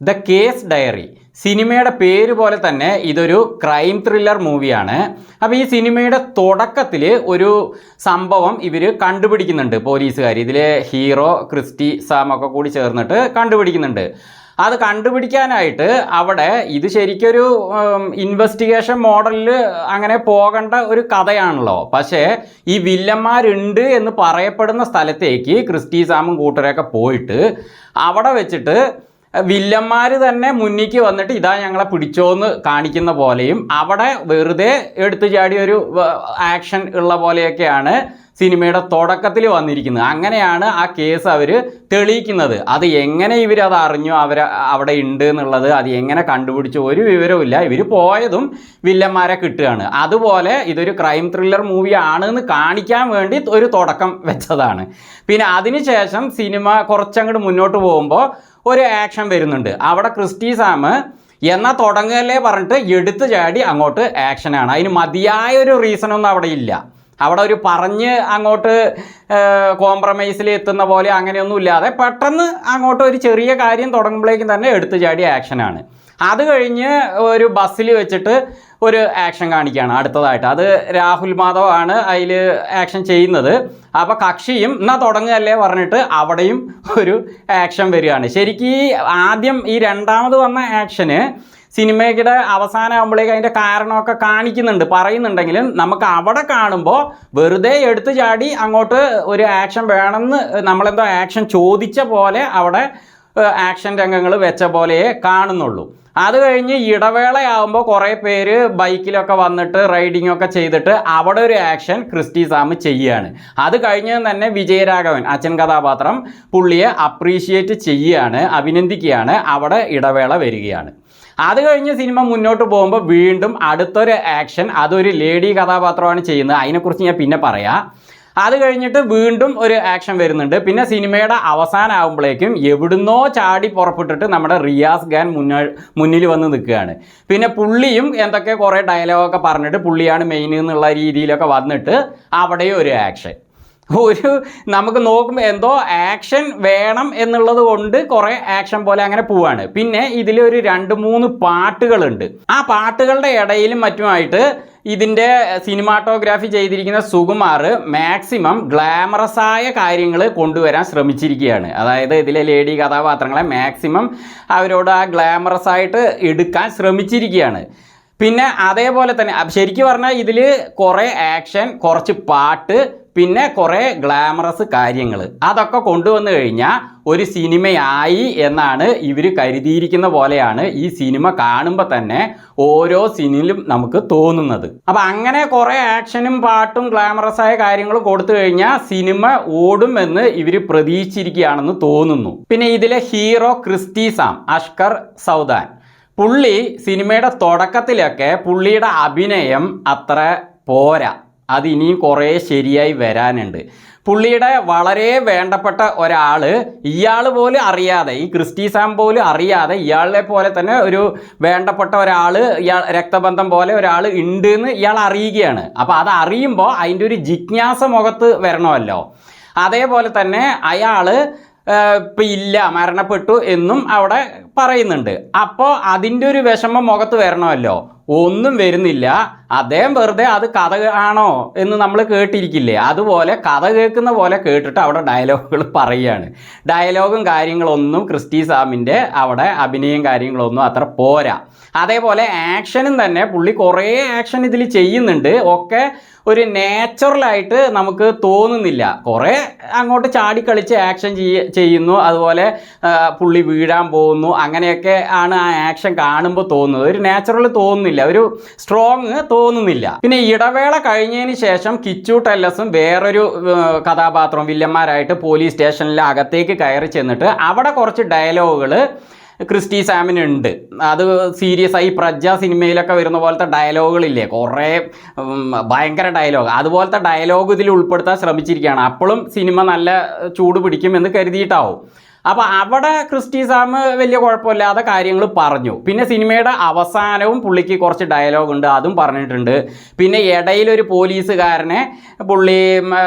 The case diary. സിനിമയുടെ പേര് പോലെ തന്നെ ഇതൊരു ക്രൈം ത്രില്ലർ മൂവിയാണ്. അപ്പോൾ ഈ സിനിമയുടെ തുടക്കത്തിൽ ഒരു സംഭവം ഇവർ കണ്ടുപിടിക്കുന്നുണ്ട് പോലീസുകാർ. ഇതിൽ ഹീറോ ക്രിസ്റ്റി സാമൊക്കെ കൂടി ചേർന്നിട്ട് കണ്ടുപിടിക്കുന്നുണ്ട്. അത് കണ്ടുപിടിക്കാനായിട്ട് അവിടെ ഇത് ശരിക്കൊരു ഇൻവെസ്റ്റിഗേഷൻ മോഡലിൽ അങ്ങനെ പോകേണ്ട ഒരു കഥയാണല്ലോ. പക്ഷേ ഈ വില്ലന്മാരുണ്ട് എന്ന് പറയപ്പെടുന്ന സ്ഥലത്തേക്ക് ക്രിസ്റ്റി സാമും കൂട്ടരൊക്കെ പോയിട്ട് അവിടെ വെച്ചിട്ട് വില്ലന്മാർ തന്നെ മുന്നിക്ക് വന്നിട്ട് ഇതാ ഞങ്ങളെ പിടിച്ചോന്ന് കാണിക്കുന്ന പോലെയും അവിടെ വെറുതെ എടുത്തു ചാടി ഒരു ആക്ഷൻ ഉള്ള പോലെയൊക്കെയാണ് സിനിമയുടെ തുടക്കത്തിൽ വന്നിരിക്കുന്നത്. അങ്ങനെയാണ് ആ കേസ് അവർ തെളിയിക്കുന്നത്. അത് എങ്ങനെ ഇവരത് അറിഞ്ഞു അവിടെ ഉണ്ട് എന്നുള്ളത്, അത് എങ്ങനെ കണ്ടുപിടിച്ചു, ഒരു വിവരവുമില്ല. ഇവർ പോയതും വില്ലന്മാരെ കിട്ടുകയാണ്. അതുപോലെ ഇതൊരു ക്രൈം ത്രില്ലർ മൂവി ആണെന്ന് കാണിക്കാൻ വേണ്ടി ഒരു തുടക്കം വെച്ചതാണ്. പിന്നെ അതിനുശേഷം സിനിമ കുറച്ചങ്ങോട്ട് മുന്നോട്ട് പോകുമ്പോൾ ഒരു ആക്ഷൻ വരുന്നുണ്ട്. അവിടെ ക്രിസ്റ്റി സാം എന്നാൽ തുടങ്ങുകയല്ലേ പറഞ്ഞിട്ട് എടുത്തു ചാടി അങ്ങോട്ട് ആക്ഷനാണ്. അതിന് മതിയായ ഒരു റീസണൊന്നും അവിടെ ഇല്ല. അവിടെ ഒരു പറഞ്ഞ് അങ്ങോട്ട് കോംപ്രമൈസിൽ എത്തുന്ന പോലെ അങ്ങനെയൊന്നും ഇല്ലാതെ പെട്ടെന്ന് അങ്ങോട്ട് ഒരു ചെറിയ കാര്യം തുടങ്ങുമ്പോഴേക്കും തന്നെ എടുത്തു ചാടിയ ആക്ഷനാണ്. അത് കഴിഞ്ഞ് ഒരു ബസ്സിൽ വെച്ചിട്ട് ഒരു ആക്ഷൻ കാണിക്കുകയാണ് അടുത്തതായിട്ട്. അത് രാഹുൽ മാധവാണ് അതിൽ ആക്ഷൻ ചെയ്യുന്നത്. അപ്പോൾ കക്ഷിയും എന്നാൽ തുടങ്ങുകയല്ലേ പറഞ്ഞിട്ട് അവിടെയും ഒരു ആക്ഷൻ വരികയാണ്. ശരിക്കും ആദ്യം ഈ രണ്ടാമത് വന്ന ആക്ഷന് സിനിമയുടെ അവസാനമാകുമ്പോഴേക്ക് അതിൻ്റെ കാരണമൊക്കെ പറയുന്നുണ്ടെങ്കിലും നമുക്ക് അവിടെ കാണുമ്പോൾ വെറുതെ എടുത്തു ചാടി അങ്ങോട്ട് ഒരു ആക്ഷൻ വേണമെന്ന് നമ്മളെന്തോ ആക്ഷൻ ചോദിച്ച പോലെ അവിടെ ആക്ഷൻ രംഗങ്ങൾ വെച്ച പോലെയേ കാണുന്നുള്ളൂ. അത് കഴിഞ്ഞ് ഇടവേളയാകുമ്പോൾ കുറേ പേര് ബൈക്കിലൊക്കെ വന്നിട്ട് റൈഡിംഗ് ഒക്കെ ചെയ്തിട്ട് അവിടെ ഒരു ആക്ഷൻ ക്രിസ്റ്റി സാം ചെയ്യുകയാണ്. അത് കഴിഞ്ഞ് തന്നെ വിജയരാഘവൻ അച്ഛൻ കഥാപാത്രം പുള്ളിയെ അപ്രീഷിയേറ്റ് ചെയ്യുകയാണ്, അഭിനന്ദിക്കുകയാണ്. അവിടെ ഇടവേള വരികയാണ്. അത് കഴിഞ്ഞ് സിനിമ മുന്നോട്ട് പോകുമ്പോൾ വീണ്ടും അടുത്തൊരു ആക്ഷൻ, അതൊരു ലേഡി കഥാപാത്രമാണ് ചെയ്യുന്നത്. അതിനെക്കുറിച്ച് ഞാൻ പിന്നെ പറയാം. അത് കഴിഞ്ഞിട്ട് വീണ്ടും ഒരു ആക്ഷൻ വരുന്നുണ്ട്. പിന്നെ സിനിമയുടെ അവസാനമാകുമ്പോഴേക്കും എവിടുന്നോ ചാടി പുറപ്പെട്ടിട്ട് നമ്മുടെ റിയാസ് ഖാൻ മുന്നിൽ വന്ന് നിൽക്കുകയാണ്. പിന്നെ പുള്ളിയും എന്തൊക്കെ കുറേ ഡയലോഗൊക്കെ പറഞ്ഞിട്ട് പുള്ളിയാണ് മെയിൻ എന്നുള്ള രീതിയിലൊക്കെ വന്നിട്ട് അവിടെയും ഒരു ആക്ഷൻ. നമുക്ക് നോക്കുമ്പോൾ എന്തോ ആക്ഷൻ വേണം എന്നുള്ളത് കൊണ്ട് കുറേ ആക്ഷൻ പോലെ അങ്ങനെ പോവാണ്. പിന്നെ ഇതിലൊരു 2-3 പാട്ടുകളുണ്ട്. ആ പാട്ടുകളുടെ ഇടയിലും മറ്റുമായിട്ട് ഇതിൻ്റെ സിനിമാറ്റോഗ്രാഫി ചെയ്തിരിക്കുന്ന സുകുമാർ മാക്സിമം ഗ്ലാമറസായ കാര്യങ്ങൾ കൊണ്ടുവരാൻ ശ്രമിച്ചിരിക്കുകയാണ്. അതായത് ഇതിലെ ലേഡി കഥാപാത്രങ്ങളെ മാക്സിമം അവരോട് ആ ഗ്ലാമറസ് ആയിട്ട് എടുക്കാൻ ശ്രമിച്ചിരിക്കുകയാണ്. പിന്നെ അതേപോലെ തന്നെ ശരിക്കും പറഞ്ഞാൽ ഇതിൽ കുറേ ആക്ഷൻ, കുറച്ച് പാട്ട്, പിന്നെ കുറേ ഗ്ലാമറസ് കാര്യങ്ങൾ അതൊക്കെ കൊണ്ടുവന്നു കഴിഞ്ഞാൽ ഒരു സിനിമയായി എന്നാണ് ഇവർ കരുതിയിരിക്കുന്ന പോലെയാണ് ഈ സിനിമ കാണുമ്പോൾ തന്നെ ഓരോ സീനിലും നമുക്ക് തോന്നുന്നത്. അപ്പം അങ്ങനെ കുറേ ആക്ഷനും പാട്ടും ഗ്ലാമറസായ കാര്യങ്ങളും കൊടുത്തു കഴിഞ്ഞാൽ സിനിമ ഓടുമെന്ന് ഇവർ പ്രതീക്ഷിച്ചിരിക്കുകയാണെന്ന് തോന്നുന്നു. പിന്നെ ഇതിലെ hero Christy Sam, Ashkar Saudan, പുള്ളി സിനിമയുടെ തുടക്കത്തിലൊക്കെ പുള്ളിയുടെ അഭിനയം അത്ര പോരാ. അത് ഇനിയും കുറേ ശരിയായി വരാനുണ്ട്. പുള്ളിയുടെ വളരെ വേണ്ടപ്പെട്ട ഒരാൾ ഇയാൾ പോലും അറിയാതെ, ഈ ക്രിസ്റ്റി സാം പോലും അറിയാതെ ഇയാളെ പോലെ തന്നെ ഒരു വേണ്ടപ്പെട്ട ഒരാൾ, ഇയാൾ രക്തബന്ധം പോലെ ഒരാൾ ഉണ്ട് എന്ന് ഇയാൾ അറിയുകയാണ്. അപ്പോൾ അത് അറിയുമ്പോൾ അതിൻ്റെ ഒരു ജിജ്ഞാസ മുഖത്ത് വരണമല്ലോ. അതേപോലെ തന്നെ അയാൾ ഇപ്പം ഇല്ല, മരണപ്പെട്ടു എന്നും അവിടെ പറയുന്നുണ്ട്. അപ്പോൾ അതിൻ്റെ ഒരു വിഷമം മുഖത്ത് വരണമല്ലോ. ഒന്നും വരുന്നില്ല. അദ്ദേഹം വെറുതെ അത് കഥ ആണോ എന്ന് നമ്മൾ കേട്ടിരിക്കില്ലേ, അതുപോലെ കഥ കേൾക്കുന്ന പോലെ കേട്ടിട്ട് അവിടെ ഡയലോഗുകൾ പറയുകയാണ്. ഡയലോഗും കാര്യങ്ങളൊന്നും ക്രിസ്റ്റി സാമിൻ്റെ അവിടെ അഭിനയം കാര്യങ്ങളൊന്നും അത്ര പോരാ. അതേപോലെ ആക്ഷനും തന്നെ പുള്ളി കുറേ ആക്ഷൻ ഇതിൽ ചെയ്യുന്നുണ്ട്. ഒക്കെ ഒരു നാച്ചുറലായിട്ട് നമുക്ക് തോന്നുന്നില്ല. കുറേ അങ്ങോട്ട് ചാടിക്കളിച്ച് ആക്ഷൻ ചെയ്യുന്നു, അതുപോലെ പുള്ളി വീഴാൻ പോകുന്നു, അങ്ങനെയൊക്കെ ആണ് ആ ആക്ഷൻ കാണുമ്പോൾ തോന്നുന്നത്. ഒരു നാച്ചുറൽ തോന്നുന്നില്ല, ഒരു സ്ട്രോങ് തോന്നുന്നില്ല. പിന്നെ ഇടവേള കഴിഞ്ഞതിന് ശേഷം കിച്ചു ടെല്ലസും വേറൊരു കഥാപാത്രം വില്ലന്മാരായിട്ട് പോലീസ് സ്റ്റേഷനിലെ അകത്തേക്ക് കയറി ചെന്നിട്ട് അവിടെ കുറച്ച് ഡയലോഗുകൾ ക്രിസ്റ്റി സാമിനുണ്ട്. അത് സീരിയസ് ആയി പ്രജ സിനിമയിലൊക്കെ വരുന്ന പോലത്തെ ഡയലോഗുകളില്ലേ, കുറേ ഭയങ്കര ഡയലോഗ്, അതുപോലത്തെ ഡയലോഗ് ഇതിൽ ഉൾപ്പെടുത്താൻ ശ്രമിച്ചിരിക്കുകയാണ്. അപ്പോഴും സിനിമ നല്ല ചൂട് പിടിക്കും എന്ന് കരുതിയിട്ടാവും. അപ്പോൾ അവിടെ ക്രിസ്റ്റി സാം വലിയ കുഴപ്പമില്ലാതെ കാര്യങ്ങൾ പറഞ്ഞു. പിന്നെ സിനിമയുടെ അവസാനവും പുള്ളിക്ക് കുറച്ച് ഡയലോഗ് ഉണ്ട്, അതും പറഞ്ഞിട്ടുണ്ട്. പിന്നെ ഇടയിലൊരു പോലീസുകാരനെ പുള്ളി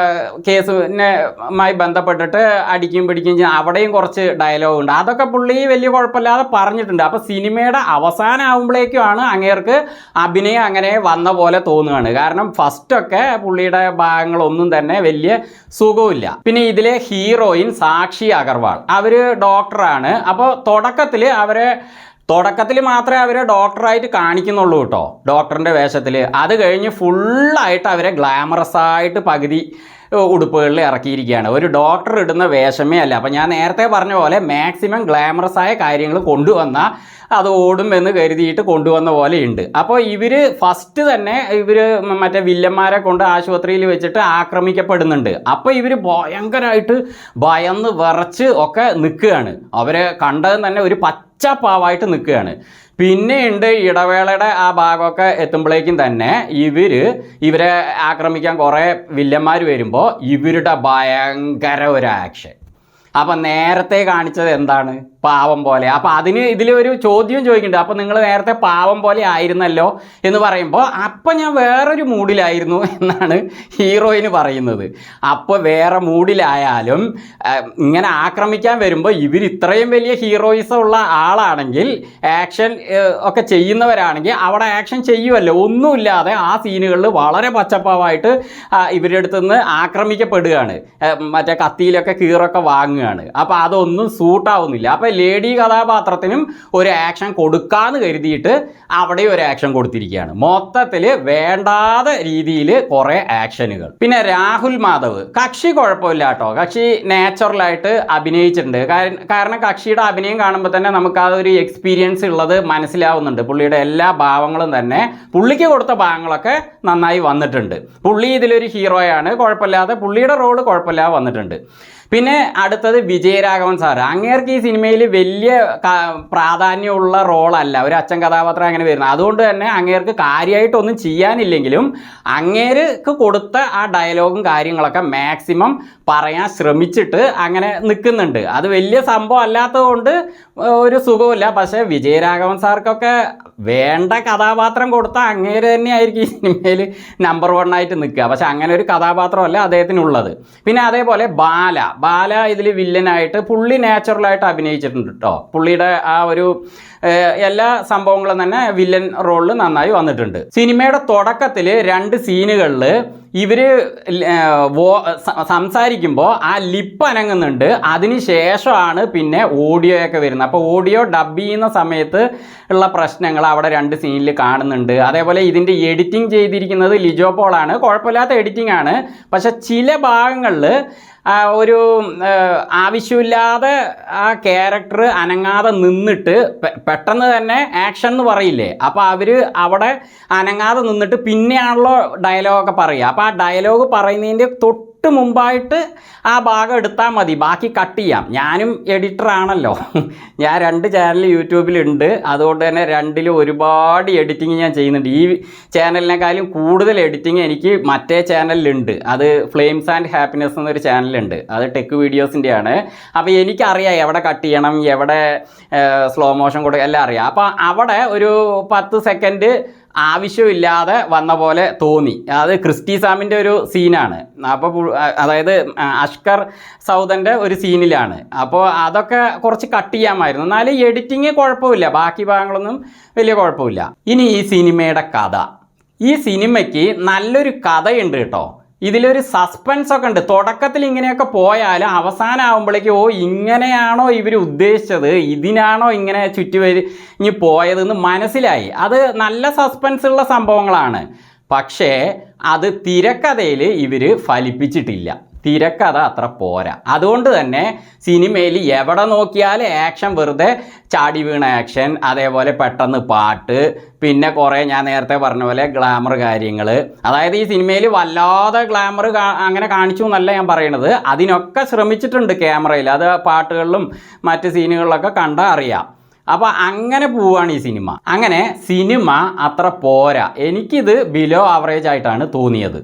കേസുമായി ബന്ധപ്പെട്ടിട്ട് അടിക്കും പിടിക്കുകയും ചെയ്യും, അവിടെയും കുറച്ച് ഡയലോഗ് ഉണ്ട്. അതൊക്കെ പുള്ളി വലിയ കുഴപ്പമില്ലാതെ പറഞ്ഞിട്ടുണ്ട്. അപ്പോൾ സിനിമയുടെ അവസാനം ആകുമ്പോഴേക്കുമാണ് അങ്ങേർക്ക് അഭിനയം അങ്ങനെ വന്ന പോലെ തോന്നുകയാണ്. കാരണം ഫസ്റ്റൊക്കെ പുള്ളിയുടെ ഭാഗങ്ങളൊന്നും തന്നെ വലിയ സുഖമില്ല. പിന്നെ ഇതിലെ ഹീറോയിൻ സാക്ഷി അഗർവാൾ, അവർ ഡോക്ടറാണ്. അപ്പോൾ തുടക്കത്തിൽ മാത്രമേ അവരെ ഡോക്ടറായിട്ട് കാണിക്കുന്നുള്ളൂ കേട്ടോ, ഡോക്ടറിൻ്റെ വേഷത്തിൽ. അത് കഴിഞ്ഞ് ഫുള്ളായിട്ട് അവരെ ഗ്ലാമറസ് ആയിട്ട് പകുതി ഉടുപ്പുകളിൽ ഇറക്കിയിരിക്കുകയാണ്. ഒരു ഡോക്ടർ ഇടുന്ന വേഷമേ അല്ല. അപ്പോൾ ഞാൻ നേരത്തെ പറഞ്ഞ പോലെ മാക്സിമം ഗ്ലാമറസ് ആയ കാര്യങ്ങൾ കൊണ്ടുവന്ന അത് ഓടും എന്ന് കരുതിയിട്ട് കൊണ്ടുവന്ന പോലെയുണ്ട്. അപ്പോൾ ഇവർ ഫസ്റ്റ് തന്നെ മറ്റേ വില്ലന്മാരെ കൊണ്ട് ആശുപത്രിയിൽ വെച്ചിട്ട് ആക്രമിക്കപ്പെടുന്നുണ്ട്. അപ്പോൾ ഇവർ ഭയങ്കരമായിട്ട് ഭയന്ന് വിറച്ച് ഒക്കെ നിൽക്കുകയാണ്. അവരെ കണ്ടത് തന്നെ ഒരു പച്ചപ്പാവായിട്ട് നിൽക്കുകയാണ്. പിന്നെയുണ്ട് ഇടവേളയുടെ ആ ഭാഗമൊക്കെ എത്തുമ്പോഴേക്കും തന്നെ ഇവരെ ആക്രമിക്കാൻ കുറേ വില്ലന്മാർ വരുമ്പോൾ ഇവരുടെ ഭയങ്കര ഒരു ആക്ഷൻ. അപ്പം നേരത്തെ കാണിച്ചത് എന്താണ്? പാവം പോലെ. അപ്പോൾ ഇതിലൊരു ചോദ്യം ചോദിക്കുന്നുണ്ട്, അപ്പോൾ നിങ്ങൾ നേരത്തെ പാവം പോലെ ആയിരുന്നല്ലോ എന്ന് പറയുമ്പോൾ അപ്പം ഞാൻ വേറൊരു മൂഡിലായിരുന്നു എന്നാണ് ഹീറോയിന് പറയുന്നത്. അപ്പോൾ വേറെ മൂഡിലായാലും ഇങ്ങനെ ആക്രമിക്കാൻ വരുമ്പോൾ ഇത്രയും വലിയ ഹീറോയിസം ഉള്ള ആളാണെങ്കിൽ, ആക്ഷൻ ഒക്കെ ചെയ്യുന്നവരാണെങ്കിൽ അവിടെ ആക്ഷൻ ചെയ്യുമല്ലോ. ഒന്നുമില്ലാതെ ആ സീനുകളിൽ വളരെ പച്ചപ്പാവായിട്ട് ഇവരുടെ അടുത്ത് നിന്ന് ആക്രമിക്കപ്പെടുകയാണ്, മറ്റേ കത്തിയിലൊക്കെ കീറൊക്കെ വാങ്ങുകയാണ്. അപ്പോൾ അതൊന്നും സൂട്ടാവുന്നില്ല. അപ്പോൾ ലേഡി കഥാപാത്രത്തിനും ഒരു ആക്ഷൻ കൊടുക്കാമെന്ന് കരുതിയിട്ട് അവിടെ ഒരു ആക്ഷൻ കൊടുത്തിരിക്കുകയാണ്. മൊത്തത്തിൽ വേണ്ടാത്ത രീതിയിൽ കുറേ ആക്ഷനുകൾ. പിന്നെ രാഹുൽ മാധവ്, കക്ഷി കുഴപ്പമില്ല കേട്ടോ, കക്ഷി നാച്ചുറലായിട്ട് അഭിനയിച്ചിട്ടുണ്ട്. കാരണം കക്ഷിയുടെ അഭിനയം കാണുമ്പോൾ തന്നെ നമുക്ക് അതൊരു എക്സ്പീരിയൻസ് ഉള്ളത് മനസ്സിലാവുന്നുണ്ട്. പുള്ളിയുടെ എല്ലാ ഭാവങ്ങളും തന്നെ പുള്ളിക്ക് കൊടുത്ത ഭാഗങ്ങളൊക്കെ നന്നായി വന്നിട്ടുണ്ട്. പുള്ളി ഇതിലൊരു ഹീറോയാണ്, കുഴപ്പമില്ലാതെ പുള്ളിയുടെ റോള് കുഴപ്പമില്ലാതെ വന്നിട്ടുണ്ട്. പിന്നെ അടുത്തത് വിജയരാഘവൻ സാറ്. അങ്ങേർക്ക് ഈ സിനിമയിൽ വലിയ പ്രാധാന്യമുള്ള റോളല്ല, ഒരു അച്ഛൻ കഥാപാത്രം അങ്ങനെ വരുന്നത്. അതുകൊണ്ട് തന്നെ അങ്ങേർക്ക് കാര്യമായിട്ടൊന്നും ചെയ്യാനില്ലെങ്കിലും അങ്ങേർക്ക് കൊടുത്ത ആ ഡയലോഗും കാര്യങ്ങളൊക്കെ മാക്സിമം പറയാൻ ശ്രമിച്ചിട്ട് അങ്ങനെ നിൽക്കുന്നുണ്ട്. അത് വലിയ സംഭവം അല്ലാത്തതുകൊണ്ട് ഒരു സുഖമില്ല. പക്ഷേ വിജയരാഘവൻ സാർക്കൊക്കെ വേണ്ട കഥാപാത്രം കൊടുത്താൽ അങ്ങേര് തന്നെയായിരിക്കും ഈ സിനിമയിൽ നമ്പർ 1 ആയിട്ട് നിൽക്കുക. പക്ഷെ അങ്ങനെ ഒരു കഥാപാത്രമല്ല അദ്ദേഹത്തിനുള്ളത്. പിന്നെ അതേപോലെ ബാല ഇതിൽ വില്ലനായിട്ട് പുള്ളി നാച്ചുറലായിട്ട് അഭിനയിച്ചിട്ടുണ്ട് കേട്ടോ. പുള്ളിയുടെ ആ ഒരു എല്ലാ സംഭവങ്ങളും തന്നെ വില്ലൻ റോളിൽ നന്നായി വന്നിട്ടുണ്ട്. സിനിമയുടെ തുടക്കത്തിൽ 2 സീനുകളിൽ ഇവർ സംസാരിക്കുമ്പോൾ ആ ലിപ്പ് അനങ്ങുന്നുണ്ട്. അതിന് ശേഷമാണ് പിന്നെ ഓഡിയോയൊക്കെ വരുന്നത്. അപ്പോൾ ഓഡിയോ ഡബ് ചെയ്യുന്ന സമയത്ത് ഉള്ള പ്രശ്നങ്ങൾ അവിടെ 2 സീനിൽ കാണുന്നുണ്ട്. അതേപോലെ ഇതിൻ്റെ എഡിറ്റിംഗ് ചെയ്തിരിക്കുന്നത് ലിജോ പോളാണ്. കുഴപ്പമില്ലാത്ത എഡിറ്റിംഗ് ആണ്. പക്ഷെ ചില ഭാഗങ്ങളിൽ ഒരു ആവശ്യമില്ലാതെ ആ ക്യാരക്ടർ അനങ്ങാതെ നിന്നിട്ട് പെട്ടെന്ന് തന്നെ ആക്ഷൻ എന്ന് പറയില്ലേ, അപ്പോൾ അവർ അവിടെ അനങ്ങാതെ നിന്നിട്ട് പിന്നെയാണല്ലോ ഡയലോഗൊക്കെ പറയുക. അപ്പോൾ ആ ഡയലോഗ് പറയുന്നതിൻ്റെ തൊട്ട് മുമ്പായിട്ട് ആ ഭാഗം എടുത്താൽ മതി, ബാക്കി കട്ട് ചെയ്യാം. ഞാനും എഡിറ്ററാണല്ലോ, ഞാൻ 2 ചാനൽ യൂട്യൂബിലുണ്ട്. അതുകൊണ്ട് തന്നെ 2ലും ഒരുപാട് എഡിറ്റിങ് ഞാൻ ചെയ്യുന്നുണ്ട്. ഈ ചാനലിനേക്കാളും കൂടുതൽ എഡിറ്റിങ് എനിക്ക് മറ്റേ ചാനലിലുണ്ട്. അത് ഫ്ലെയിംസ് ആൻഡ് ഹാപ്പിനെസ് എന്നൊരു ചാനലുണ്ട്, അത് ടെക് വീഡിയോസിൻ്റെയാണ്. അപ്പോൾ എനിക്കറിയാം എവിടെ കട്ട് ചെയ്യണം, എവിടെ സ്ലോ മോഷൻ കൊടുക്കുക എല്ലാം അറിയാം. അപ്പോൾ അവിടെ ഒരു 10 സെക്കൻഡ് ആവശ്യമില്ലാതെ വന്ന പോലെ തോന്നി. അത് ക്രിസ്റ്റി സാമിൻ്റെ ഒരു സീനാണ്. അപ്പോൾ അതായത് അഷ്കർ സൗദൻ്റെ ഒരു സീനിലാണ്. അപ്പോൾ അതൊക്കെ കുറച്ച് കട്ട് ചെയ്യാമായിരുന്നു. എന്നാലും എഡിറ്റിങ് കുഴപ്പമില്ല, ബാക്കി ഭാഗങ്ങളൊന്നും വലിയ കുഴപ്പമില്ല. ഇനി ഈ സിനിമയുടെ കഥ. ഈ സിനിമയ്ക്ക് നല്ലൊരു കഥയുണ്ട് കേട്ടോ. ഇതിലൊരു സസ്പെൻസ് ഒക്കെ ഉണ്ട്. തുടക്കത്തിൽ ഇങ്ങനെയൊക്കെ പോയാലും അവസാനമാകുമ്പോഴേക്ക് ഇങ്ങനെയാണോ ഇവർ ഉദ്ദേശിച്ചത്, ഇതിനാണോ ഇങ്ങനെ ചുറ്റുവരിഞ്ഞ് പോയതെന്ന് മനസ്സിലായി. അത് നല്ല സസ്പെൻസ് ഉള്ള സംഭവങ്ങളാണ്. പക്ഷേ അത് തിരക്കഥയിൽ ഇവർ ഫലിപ്പിച്ചിട്ടില്ല. തിരക്കഥ അത്ര പോരാ. അതുകൊണ്ട് തന്നെ സിനിമയിൽ എവിടെ നോക്കിയാലും ആക്ഷൻ, വെറുതെ ചാടി വീണ ആക്ഷൻ, അതേപോലെ പെട്ടെന്ന് പാട്ട്, പിന്നെ കുറേ ഞാൻ നേരത്തെ പറഞ്ഞ പോലെ ഗ്ലാമർ കാര്യങ്ങൾ. അതായത് ഈ സിനിമയിൽ വല്ലാതെ ഗ്ലാമർ അങ്ങനെ കാണിച്ചു എന്നല്ല ഞാൻ പറയണത്, അതിനൊക്കെ ശ്രമിച്ചിട്ടുണ്ട് ക്യാമറയിൽ. അത് പാട്ടുകളിലും മറ്റ് സീനുകളിലൊക്കെ കണ്ടാൽ അറിയാം. അപ്പോൾ അങ്ങനെ പോവുകയാണ് ഈ സിനിമ. അങ്ങനെ സിനിമ അത്ര പോരാ, എനിക്കിത് ബിലോ ആവറേജ് ആയിട്ടാണ് തോന്നിയത്.